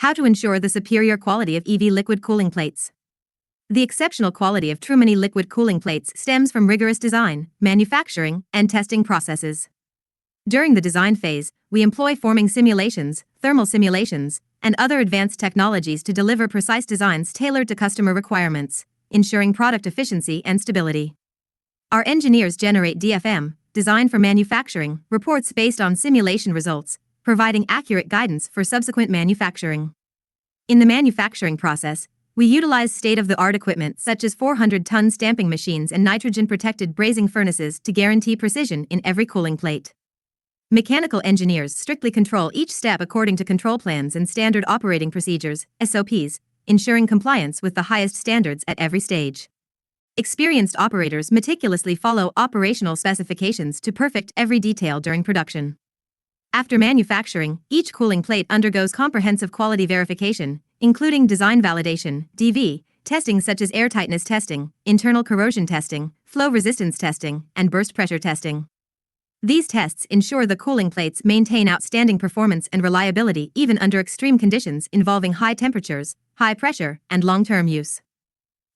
How to ensure the superior quality of EV liquid cooling plates. The exceptional quality of Trumony liquid cooling plates stems from rigorous design, manufacturing, and testing processes. During the design phase, we employ forming simulations, thermal simulations, and other advanced technologies to deliver precise designs tailored to customer requirements, ensuring product efficiency and stability. Our engineers generate DFM, design for manufacturing, reports based on simulation results, providing accurate guidance for subsequent manufacturing. In the manufacturing process, we utilize state-of-the-art equipment such as 400-ton stamping machines and nitrogen-protected brazing furnaces to guarantee precision in every cooling plate. Mechanical engineers strictly control each step according to control plans and standard operating procedures, SOPs, ensuring compliance with the highest standards at every stage. Experienced operators meticulously follow operational specifications to perfect every detail during production. After manufacturing, each cooling plate undergoes comprehensive quality verification, including design validation, DV, testing such as air tightness testing, internal corrosion testing, flow resistance testing, and burst pressure testing. These tests ensure the cooling plates maintain outstanding performance and reliability even under extreme conditions involving high temperatures, high pressure, and long-term use.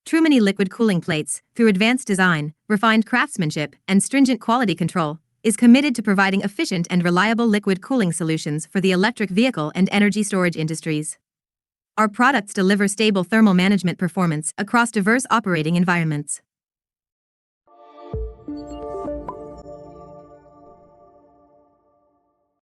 Trumony liquid cooling plates, through advanced design, refined craftsmanship, and stringent quality control, is committed to providing efficient and reliable liquid cooling solutions for the electric vehicle and energy storage industries. Our products deliver stable thermal management performance across diverse operating environments.